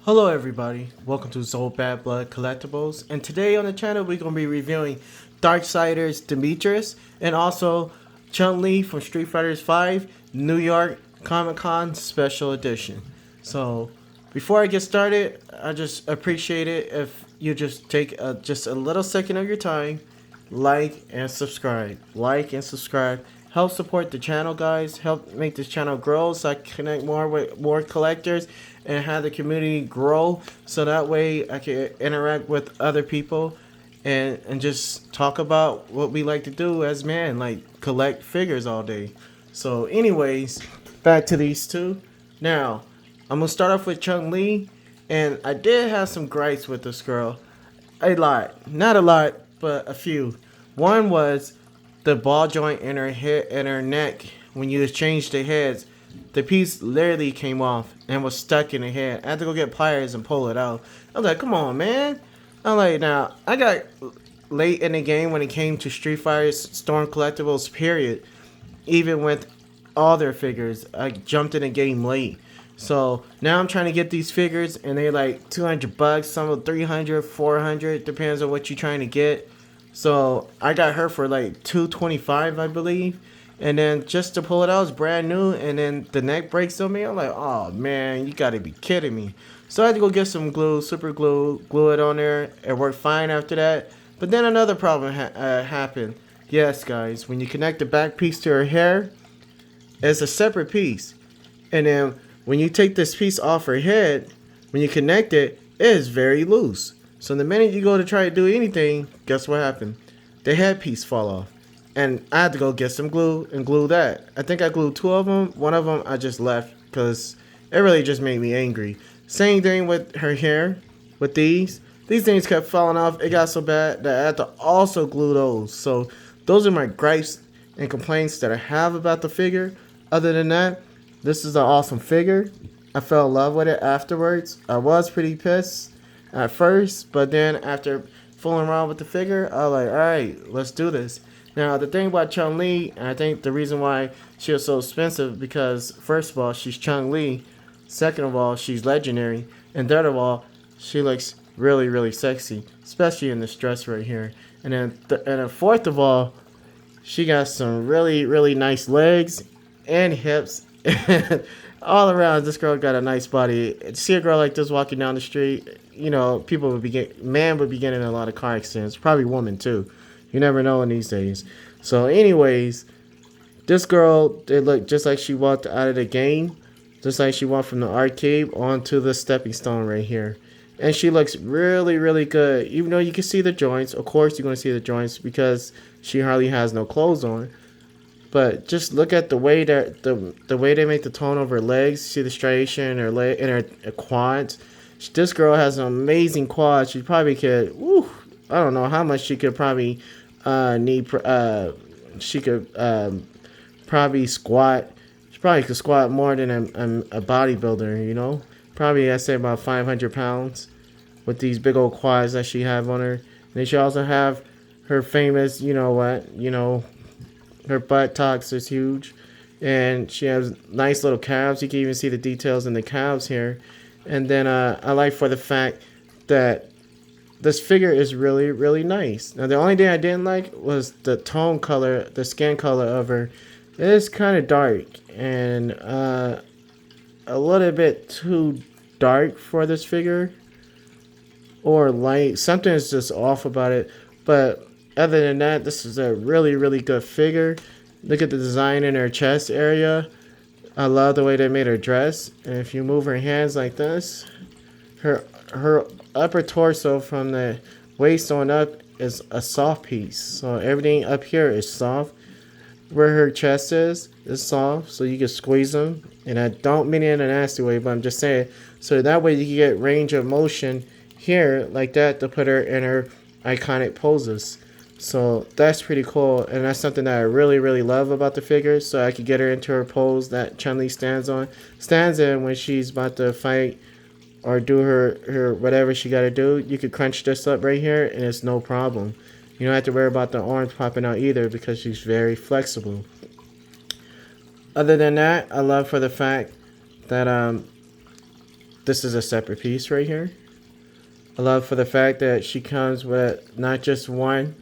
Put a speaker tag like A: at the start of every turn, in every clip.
A: Hello everybody, welcome to Soul Bad Blood Collectibles, and today on the channel we're going to be reviewing Darksiders Damitrus and also Chun-Li from Street Fighter 5 New York Comic Con Special Edition. So before I get started, I just appreciate it if you just take just a little second of your time, like and subscribe. Like and subscribe. Help support the channel, guys. Help make this channel grow so I can connect more with more collectors and have the community grow so that way I can interact with other people and just talk about what we like to do as men, like collect figures all day. So anyways, back to these two. Now, I'm going to start off with Chun-Li, and I did have some gripes with this girl. A lot. Not a lot, but a few. One was the ball joint in her head and her neck. When you changed the heads, the piece literally came off and was stuck in the head. I had to go get pliers and pull it out. I was like, come on, man. I'm like, now, I got late in the game when it came to Street Fighter Stormcollectibles, period. Even with all their figures, I jumped in the game late. So now I'm trying to get these figures, and they're like $200, some of 300, 400, depends on what you're trying to get. So I got her for like $225, I believe. And then just to pull it out, it's brand new. And then the neck breaks on me. I'm like, oh man, you gotta be kidding me. So I had to go get some glue, super glue, glue it on there. It worked fine after that. But then another problem happened. Yes, guys, when you connect the back piece to her hair, it's a separate piece. And then when you take this piece off her head, when you connect it, it is very loose. So the minute you go to try to do anything, guess what happened? The headpiece fall off. And I had to go get some glue and glue that. I think I glued two of them. One of them I just left because it really just made me angry. Same thing with her hair. With these. These things kept falling off. It got so bad that I had to also glue those. So those are my gripes and complaints that I have about the figure. Other than that, this is an awesome figure. I fell in love with it afterwards. I was pretty pissed at first, but then after fooling around with the figure, I was like, alright, let's do this. Now, the thing about Chun-Li, and I think the reason why she was so expensive, because first of all, she's Chun-Li. Second of all, she's legendary. And third of all, she looks really, really sexy, especially in this dress right here. And then fourth of all, she got some really, really nice legs and hips. All around, this girl got a nice body. To see a girl like this walking down the street, you know, man would be getting in a lot of car accidents. Probably woman too. You never know in these days. So anyways, this girl, it looked just like she walked out of the game. Just like she walked from the arcade onto the stepping stone right here. And she looks really, really good. Even though you can see the joints. Of course you're going to see the joints because she hardly has no clothes on. But just look at the way that the way they make the tone of her legs. See the striation in her leg in her quads. This girl has an amazing quad. She probably could. Woo, I don't know how much she could probably need. She could probably squat. She probably could squat more than a bodybuilder. You know, probably I say about 500 pounds with these big old quads that she have on her. And then she also have her famous. You know what? You know. Her buttocks is huge, and she has nice little calves. You can even see the details in the calves here. And then I like for the fact that this figure is really, really nice. Now, the only thing I didn't like was the tone color, the skin color of her. It is kind of dark and a little bit too dark for this figure, or light. Something is just off about it, but other than that, this is a really, really good figure. Look at the design in her chest area. I love the way they made her dress. And if you move her hands like this, her upper torso from the waist on up is a soft piece. So everything up here is soft. Where her chest is soft, so you can squeeze them. And I don't mean it in a nasty way, but I'm just saying. So that way you can get range of motion here like that to put her in her iconic poses. So that's pretty cool, and that's something that I really, really love about the figure. So I could get her into her pose that Chun-Li stands in when she's about to fight or do her whatever she got to do. You could crunch this up right here, and it's no problem. You don't have to worry about the arms popping out either because she's very flexible. Other than that, I love for the fact that this is a separate piece right here. I love for the fact that she comes with not just one,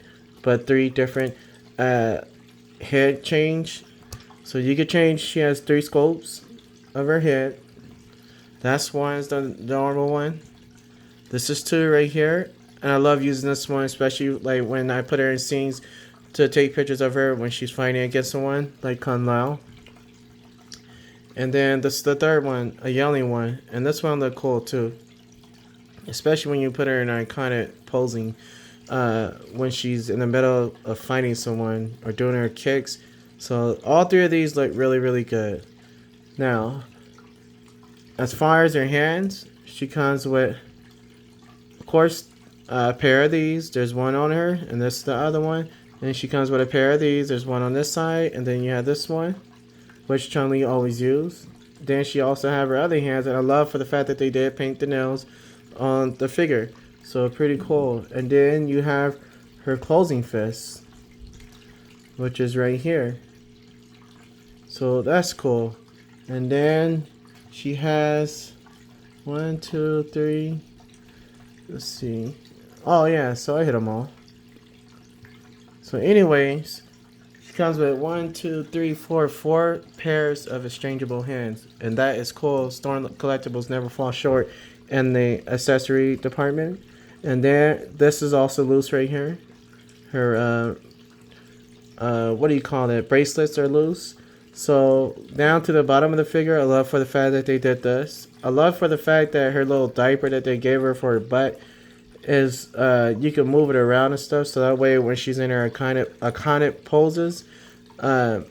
A: but 3 different head change. So you can change, she has 3 scopes of her head. That's one is the normal one. This is 2 right here. And I love using this one, especially like when I put her in scenes to take pictures of her when she's fighting against someone, like Chun-Li. And then this is the 3rd one, a yelling one. And this one look cool too. Especially when you put her in iconic posing when she's in the middle of fighting someone or doing her kicks. So all 3 of these look really, really good. Now, as far as her hands, she comes with, of course, a pair of these. There's one on her, and this is the other one. And she comes with a pair of these. There's one on this side, and then you have this one, which Chun-Li always used. Then she also have her other hands, and I love for the fact that they did paint the nails on the figure. So pretty cool. And then you have her closing fist, which is right here. So that's cool. And then she has 1, 2, 3. Let's see. Oh yeah, so I hit them all. So anyways, she comes with 1, 2, 3, 4 pairs of exchangeable hands, and that is cool. Stormcollectibles never fall short in the accessory department. And then this is also loose right here. Her what do you call it? Bracelets are loose. So down to the bottom of the figure, I love for the fact that they did this. I love for the fact that her little diaper that they gave her for her butt is you can move it around and stuff, so that way when she's in her iconic poses,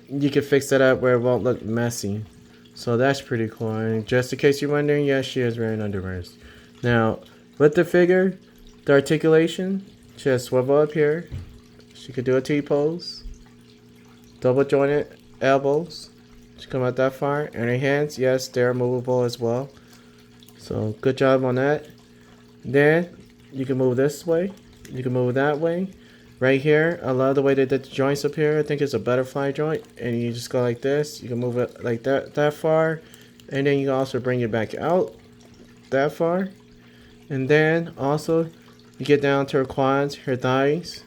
A: you can fix that up where it won't look messy. So that's pretty cool. And just in case you're wondering, yes, she is wearing underwears. Now with the figure, the articulation, she has swivel up here. She could do a T-pose. Double jointed elbows. She come out that far. And her hands, yes, they're movable as well. So good job on that. Then you can move this way. You can move that way. Right here, I love the way they did the joints up here. I think it's a butterfly joint. And you just go like this. You can move it like that far. And then you can also bring it back out that far. And then also you get down to her quads, her thighs.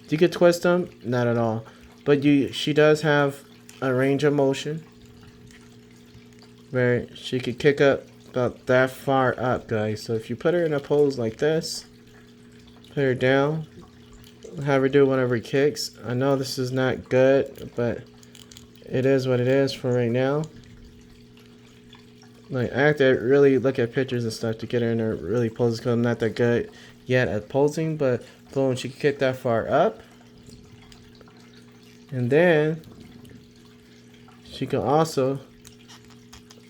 A: You could twist them, not at all. But she does have a range of motion where she could kick up about that far up, guys. So if you put her in a pose like this, put her down, have her do one of her kicks. I know this is not good, but it is what it is for right now. Like, I have to really look at pictures and stuff to get her in her really poses, because I'm not that good yet at posing. But boom, she can kick that far up. And then she can also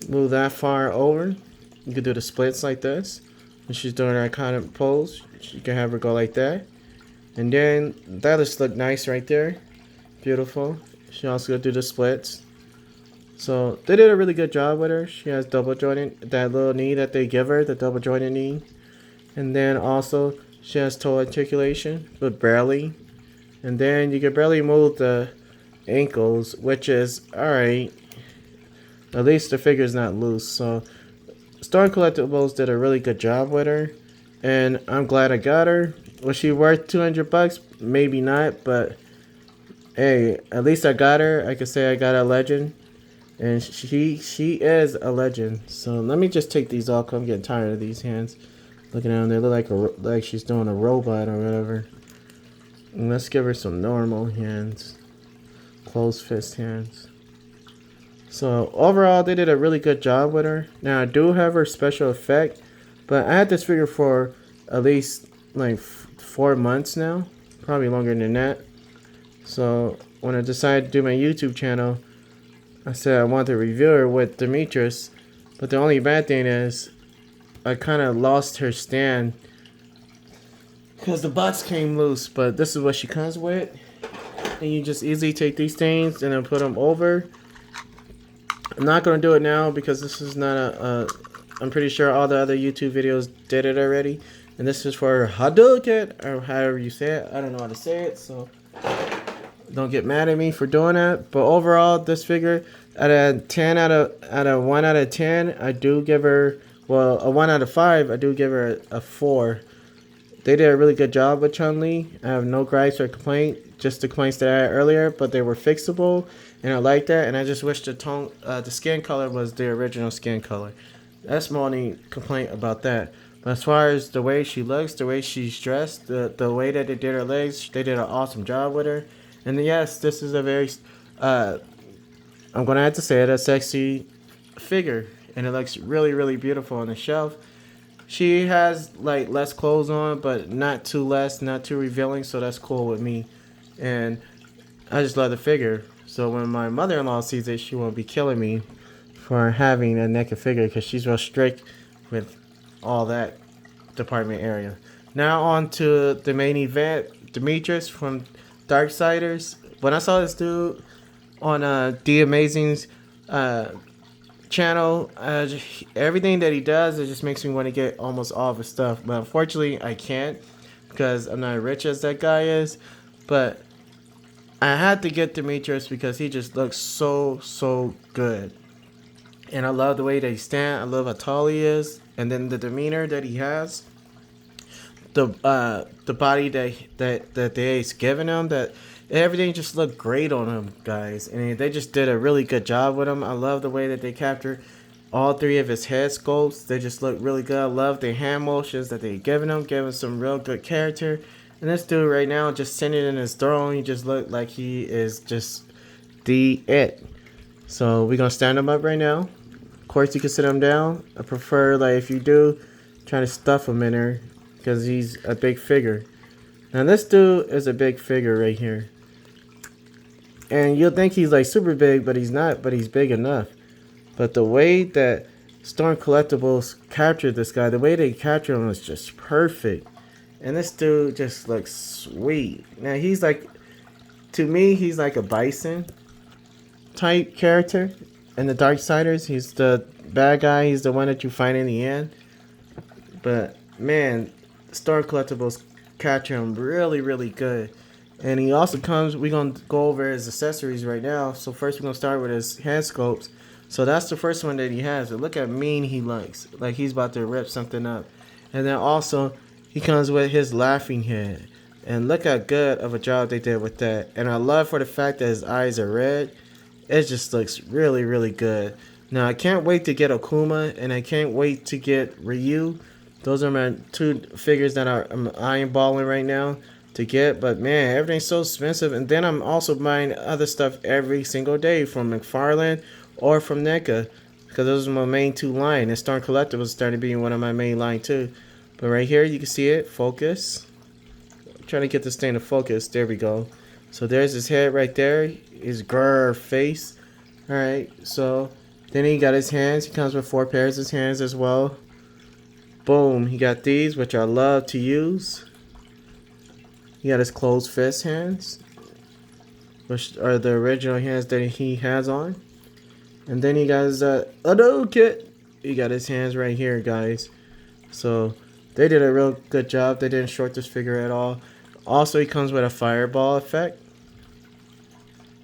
A: move that far over. You can do the splits like this. When she's doing her iconic pose, you can have her go like that. And then that just look nice right there. Beautiful. She also gonna do the splits. So they did a really good job with her. She has double jointed, that little knee that they give her, the double jointed knee. And then also she has toe articulation, but barely. And then you can barely move the ankles, which is alright. At least the figure's not loose. So Stormcollectibles did a really good job with her, and I'm glad I got her. Was she worth $200? Maybe not, but hey, at least I got her. I could say I got a legend, and she is a legend. So let me just take these off, 'cause I'm getting tired of these hands. Looking at them, they look like she's doing a robot or whatever. And let's give her some normal hands, closed fist hands. So overall, they did a really good job with her. Now I do have her special effect, but I had this figure for at least like 4 months now, probably longer than that. So when I decided to do my YouTube channel, I said I wanted to review her with Damitrus, but the only bad thing is I kind of lost her stand because the butts came loose. But this is what she comes with, and you just easily take these things and then put them over. I'm not going to do it now because this is not I'm pretty sure all the other YouTube videos did it already. And this is for Hadouken, or however you say it. I don't know how to say it, so don't get mad at me for doing that. But overall, this figure, out of 1 out of 10, I do give her well, a 1 out of 5. I do give her a 4. They did a really good job with Chun-Li. I have no gripes or complaint. Just the complaints that I had earlier, but they were fixable, and I like that. And I just wish the skin color was the original skin color. That's my only complaint about that. But as far as the way she looks, the way she's dressed, the way that they did her legs, they did an awesome job with her. And yes, this is a very, I'm gonna have to say it, a sexy figure, and it looks really, really beautiful on the shelf. She has like less clothes on, but not too less, not too revealing, so that's cool with me. And I just love the figure. So when my mother-in-law sees it, she won't be killing me for having a naked figure, because she's real strict with all that department area. Now on to the main event, Damitrus from Darksiders. When I saw this dude on The Amazing's channel, everything that he does, it just makes me want to get almost all of his stuff. But unfortunately, I can't, because I'm not as rich as that guy is. But I had to get Damitrus because he just looks so good. And I love the way that he stands. I love how tall he is. And then the demeanor that he has. The body that they's giving him, that everything just looked great on him, guys. And they just did a really good job with him. I love the way that they captured all 3 of his head sculpts. They just look really good. I love the hand motions that they giving some real good character. And this dude right now, just sitting in his throne, he just looked like he is just the it. So we're gonna stand him up right now. Of course, you can sit him down. I prefer, like, if you do, try to stuff him in there, because he's a big figure. Now this dude is a big figure right here. And you'll think he's like super big, but he's not, but he's big enough. But the way that Stormcollectibles captured this guy, the way they captured him was just perfect. And this dude just looks sweet. Now he's like, to me, he's like a bison type character in the Darksiders. He's the bad guy, he's the one that you find in the end. But man, Stormcollectibles capture him really good. And he also comes, we're going to go over his accessories right now. So first we're going to start with his hand sculpts. So that's the first one that he has. But look how mean he looks. Like he's about to rip something up. And then also, he comes with his laughing head. And look how good of a job they did with that. And I love for the fact that his eyes are red. It just looks really good. Now I can't wait to get Akuma. And I can't wait to get Ryu. Those are my 2 figures that I'm eyeballing right now to get. But man, everything's so expensive. And then I'm also buying other stuff every single day from McFarlane or from NECA, because those are my main 2 lines. And Stormcollectibles is starting to be one of my main line too. But right here you can see it. Focus. I'm trying to get this thing to focus. There we go. So there's his head right there. His grrr face. Alright, so then he got his hands. He comes with 4 pairs of hands as well. Boom, he got these, which I love to use. He got his closed fist hands, which are the original hands that he has on. And then he got his Ado kit. He got his hands right here, guys. So they did a real good job. They didn't short this figure at all. Also, he comes with a fireball effect.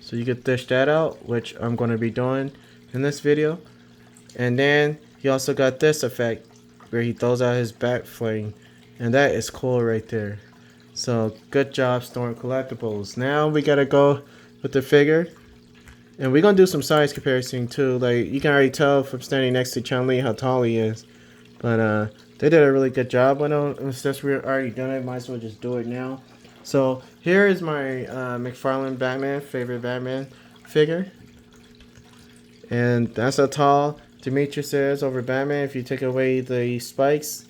A: So you could dish that out, which I'm going to be doing in this video. And then he also got this effect, where he throws out his bat flame, and that is cool right there. So good job, Stormcollectibles. Now we gotta go with the figure, and we're gonna do some size comparison too. Like you can already tell from standing next to Chun-Li how tall he is, but they did a really good job with him. And since we're already done it, might as well just do it now. So here is my McFarlane Batman, favorite Batman figure, and that's how tall Damitrus is over Batman. If you take away the spikes,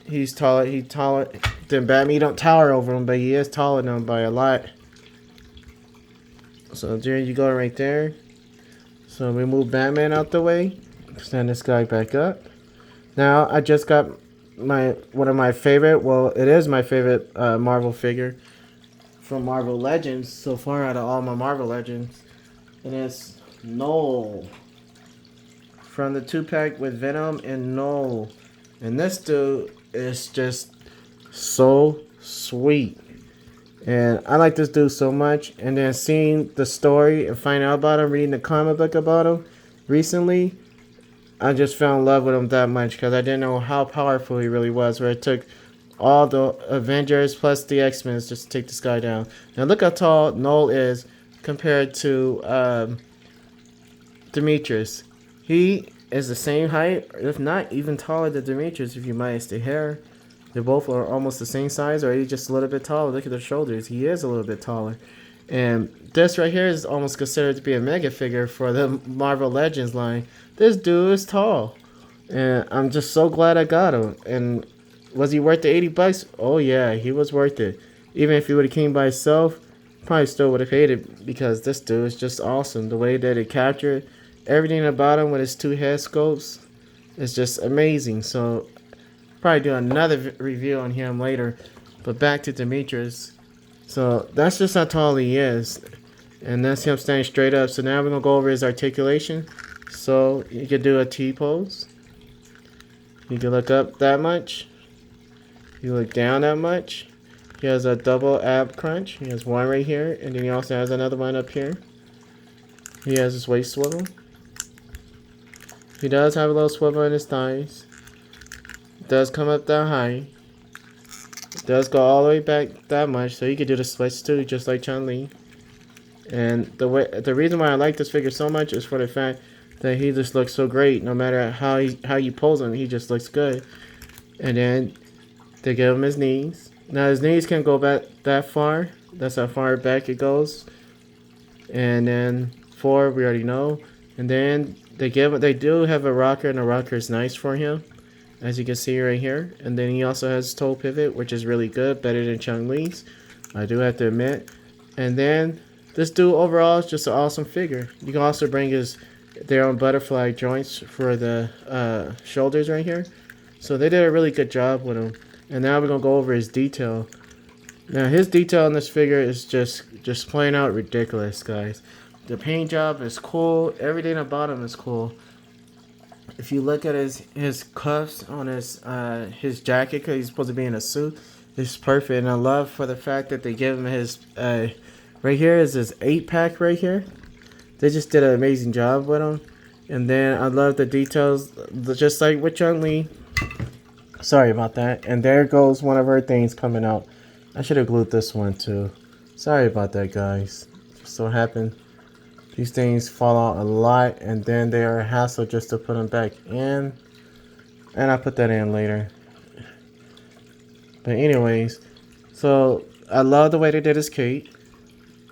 A: he's taller. He's taller than Batman. He don't tower over him, but he is taller than him by a lot. So there you go, right there. So we move Batman out the way. Stand this guy back up. Now I just got one of my favorite. Well, it is my favorite Marvel figure from Marvel Legends so far out of all my Marvel Legends, and it's Noel. From the 2-pack with Venom and Noel. And this dude is just so sweet. And I like this dude so much. And then seeing the story and finding out about him, reading the comic book about him recently, I just fell in love with him that much because I didn't know how powerful he really was. Where it took all the Avengers plus the X-Men just to take this guy down. Now look how tall Noel is compared to Damitrus. He is the same height, if not even taller than Damitrus if you minus the hair. They both are almost the same size, or he's just a little bit taller. Look at their shoulders. He is a little bit taller. And this right here is almost considered to be a mega figure for the Marvel Legends line. This dude is tall. And I'm just so glad I got him. And was he worth the 80 bucks? Oh yeah, he was worth it. Even if he would have came by himself, probably still would have paid it because this dude is just awesome. The way that it captured everything about him with his 2 head scopes is just amazing. So probably do another review on him later. But back to Damitrus. So that's just how tall he is. And that's him standing straight up. So now we're going to go over his articulation. So you can do a T-pose. You can look up that much. You look down that much. He has a double ab crunch. He has one right here. And then he also has another one up here. He has his waist swivel. He does have a little swivel in his thighs. It does come up that high. It does go all the way back that much, so you can do the splits too, just like Chun-Li. And the reason why I like this figure so much is for the fact that he just looks so great. No matter how you pose him, he just looks good. And then they give him his knees. Now his knees can't go back that far. That's how far back it goes. And then 4, we already know. And then they do have a rocker, and the rocker is nice for him, as you can see right here. And then he also has toe pivot, which is really good, better than Chun-Li's, I do have to admit. And then this dude overall is just an awesome figure. You can also bring their own butterfly joints for the shoulders right here. So they did a really good job with him. And now we're gonna go over his detail. Now his detail on this figure is just plain out ridiculous, guys. The paint job is cool. Everything about him is cool. If you look at his cuffs on his jacket, because he's supposed to be in a suit, it's perfect. And I love for the fact that they give him his right here is his 8-pack right here. They just did an amazing job with him. And then I love the details, just like with Chun-Li. Sorry about that. And there goes one of her things coming out. I should have glued this one too. Sorry about that, guys. Just so happened these things fall out a lot, and then they are a hassle just to put them back in. And I put that in later. But anyways, so I love the way they did his cape.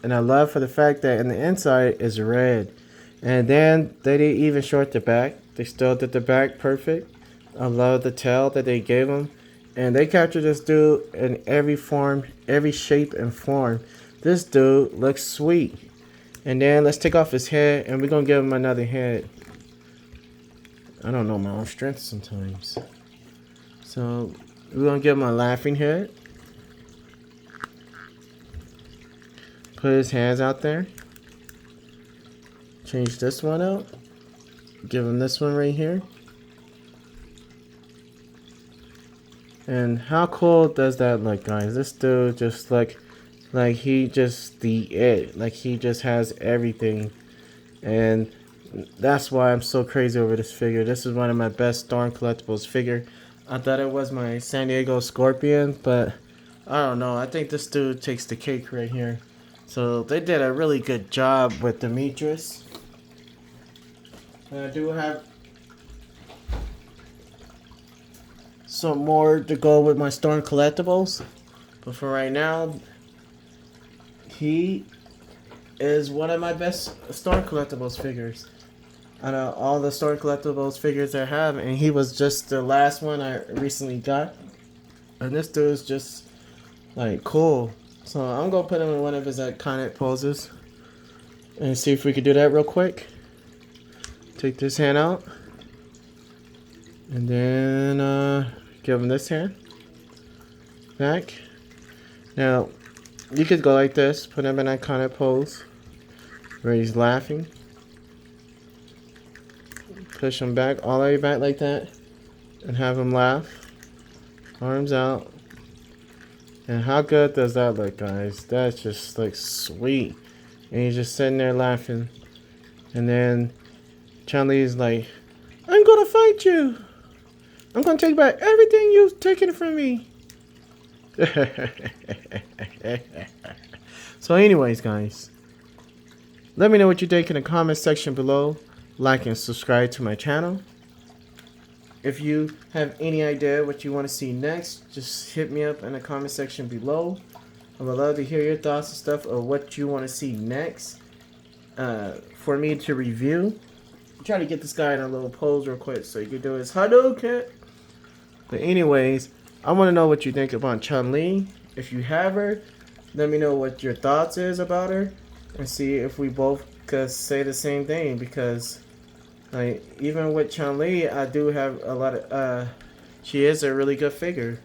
A: And I love for the fact that in the inside is red. And then they didn't even short the back. They still did the back perfect. I love the tail that they gave him. And they captured this dude in every form, every shape and form. This dude looks sweet. And then let's take off his head, and we're going to give him another head. I don't know my own strength sometimes. So we're going to give him a laughing head. Put his hands out there. Change this one out. Give him this one right here. And how cool does that look, guys? This dude just like he just like he just has everything. And that's why I'm so crazy over this figure. This is one of my best Stormcollectibles figure. I thought it was my San Diego Scorpion, but I don't know. I think this dude takes the cake right here. So they did a really good job with Damitrus. And I do have some more to go with my Stormcollectibles. But for right now, he is one of my best Stormcollectibles figures. Out of all the Stormcollectibles figures I have, and he was just the last one I recently got. And this dude is just like cool. So I'm gonna put him in one of his iconic poses and see if we can do that real quick. Take this hand out, and then give him this hand back. Now you could go like this, put him in an iconic pose where he's laughing. Push him back, all the way back like that, and have him laugh. Arms out. And how good does that look, guys? That just looks sweet. And he's just sitting there laughing. And then Chun-Li is like, I'm gonna fight you. I'm gonna take back everything you've taken from me. So anyways, guys, let me know what you think in the comment section below. Like and subscribe to my channel. If you have any idea what you want to see next, just hit me up in the comment section below. I would love to hear your thoughts and stuff of what you want to see next for me to review. Try to get this guy in a little pose real quick so you can do his Hadouken. But anyways, I want to know what you think about Chun-Li. If you have her, let me know what your thoughts is about her, and see if we both could say the same thing. Because like, even with Chun-Li, I do have a lot of she is a really good figure.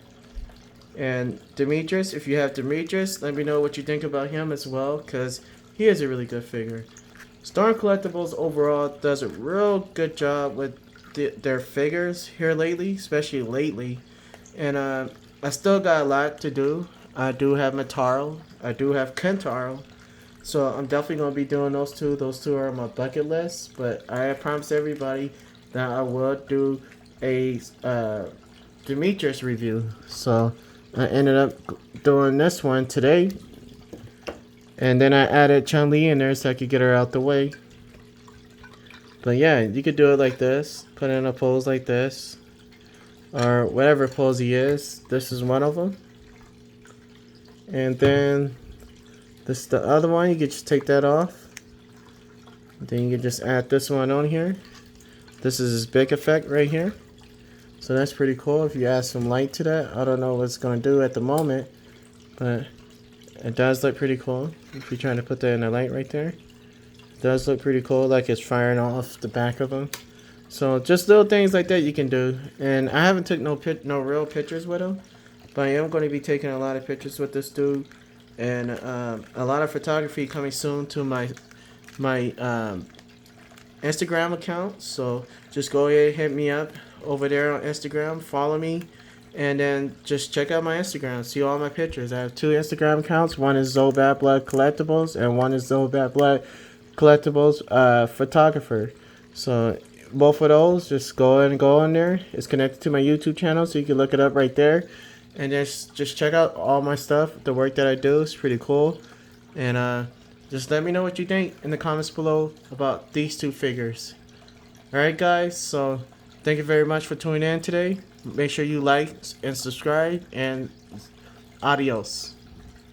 A: And Damitrus, if you have Damitrus, let me know what you think about him as well, because he is a really good figure. Stormcollectibles overall does a real good job with their figures here lately, especially lately. And I still got a lot to do. I do have Mataro, I do have Kentaro, so I'm definitely going to be doing those two. Those two are on my bucket list, but I promised everybody that I will do a Damitrus review. So I ended up doing this one today. And then I added Chun-Li in there so I could get her out the way. But yeah, you could do it like this. Put in a pose like this. Or whatever pose he is. This is one of them. And then this is the other one. You could just take that off. Then you can just add this one on here. This is his big effect right here. So that's pretty cool if you add some light to that. I don't know what it's going to do at the moment, but it does look pretty cool. If you're trying to put that in the light right there, it does look pretty cool, like it's firing off the back of them. So just little things like that you can do. And I haven't took no real pictures with him, but I am going to be taking a lot of pictures with this dude, and a lot of photography coming soon to my Instagram account. So just go ahead and hit me up over there on Instagram, follow me. And then just check out my Instagram, see all my pictures. I have 2 Instagram accounts. One is Bad Blood Collectibles, and one is Bad Blood Collectibles Photographer. So both of those, just go ahead and go on there. It's connected to my YouTube channel, so you can look it up right there. And just check out all my stuff. The work that I do is pretty cool. And just let me know what you think in the comments below about these 2 figures. Alright guys, so thank you very much for tuning in today. Make sure you like and subscribe, and adios.